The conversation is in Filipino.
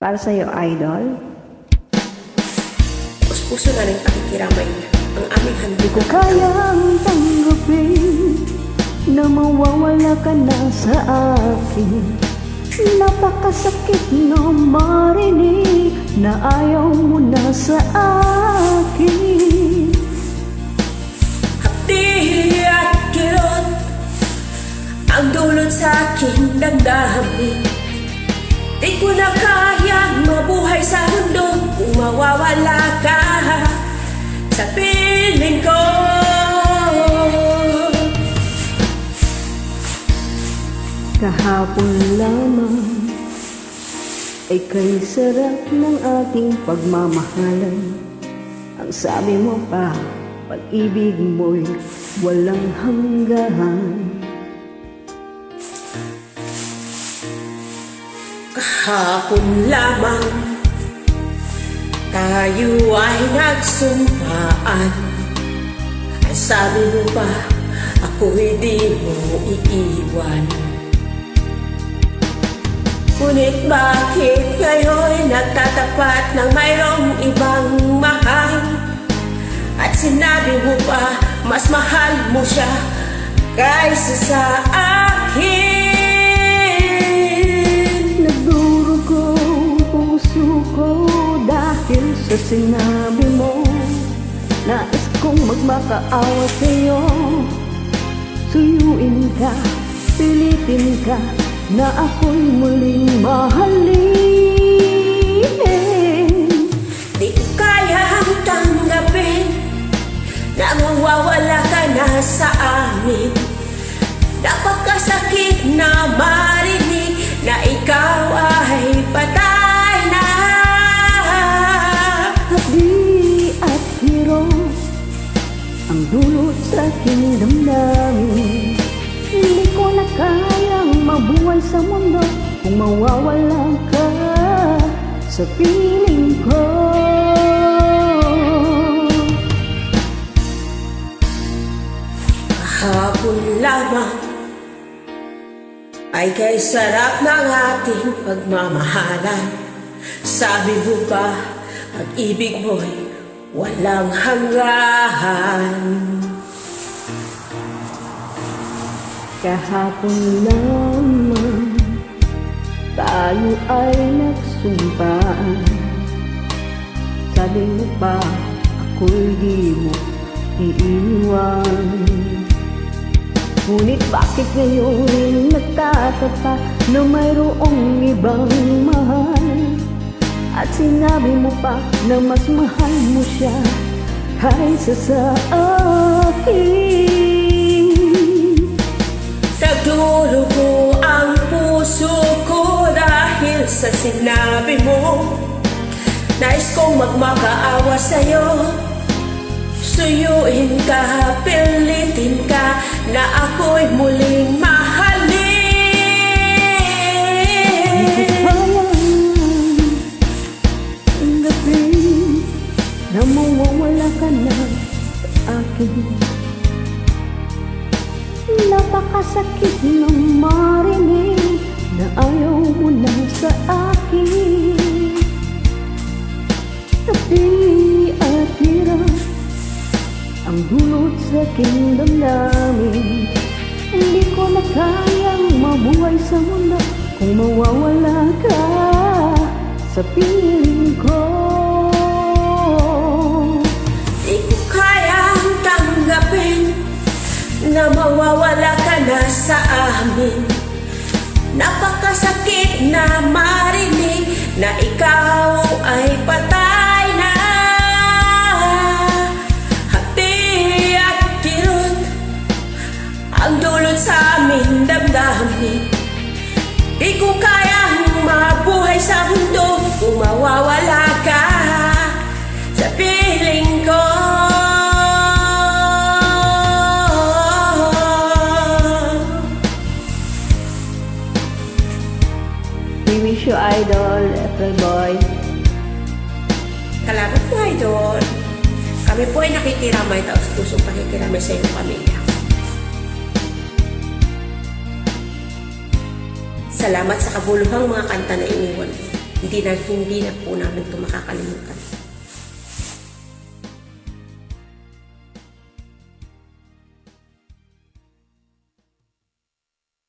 Para sa'yo, idol. Puso na rin pakikiramay niya ang aming handa. Di ko kayang tanggapin na mawawala ka na sa akin. Napakasakit na marinig na ayaw mo na sa akin. Hapdi at kirot ang dulot sa aking damdamin. Di ko na kayang mabuhay sa mundo kung mawawala ka sa piling ko. Kahapon lamang ay kay sarap ng ating pagmamahalan. Ang sabi mo pa, pag-ibig mo'y walang hanggan. Kahapon lamang tayo ay nagsumpaan. Ang sabi mo pa, ako'y di mo iiwan. Ngunit bakit ngayon nagtatapat ng mayroong ibang mahal? At sinabi mo pa, mas mahal mo siya kaysa sa akin. Nagdurugo puso ko dahil sa sinabi mo. Nais kong magmakaawa sa'yo. Suyuin ka, pilitin ka na ako'y muling mahalin. Di ko kayang tanggapin na mawawala ka na sa amin. Napakasakit na marinig na ikaw ay patay na. Hapdi at hirot ang dulot sa aking damdamin. Hindi ko na kayang mabuhay sa mundo kung mawawala ka sa piling ko. Kahapon lamang ay kay sarap ng ating pagmamahalan. Sabi mo pa, pag-ibig mo'y walang hanggan. Kahapon lamang tayo ay nagsumpaan. Sabi mo pa, ako'y di mo iiwan. Ngunit bakit ngayon nagtatapa na mayroong ibang mahal? At sinabi mo pa na mas mahal mo siya kaysa sa akin. Nagdurugo ang puso ko dahil sa sinabi mo. Nais kong magmakaawa sa'yo. Suyuin ka, pilitin ka na ako'y muling mahalin. Di ko kayang tanggapin na mawawala ka na sa akin. Napakasakit na marinig na ayaw mo na sa akin. Hapdi at hirap ang dulot sa aking damdamin. Hindi ko na kayang mabuhay sa mundo kung mawawala ka sa piling ko. Di ko kayang tanggapin na mawawala ka na sa amin. Napakasakit na marinig na ikaw ay patay na. Hapdi at kirot ang dulot sa aming damdamin. Di ko kayang mabuhay sa mundo kung mawawala ka sa piling ko. We wish you, idol, April Boy. Salamat po, idol. Kami po ay nakikiramay, taos pusong pakikiramay sa iyong pamilya. Salamat sa kabuluhang mga kanta na iniwan mo. hindi na po namin ito makakalimutan.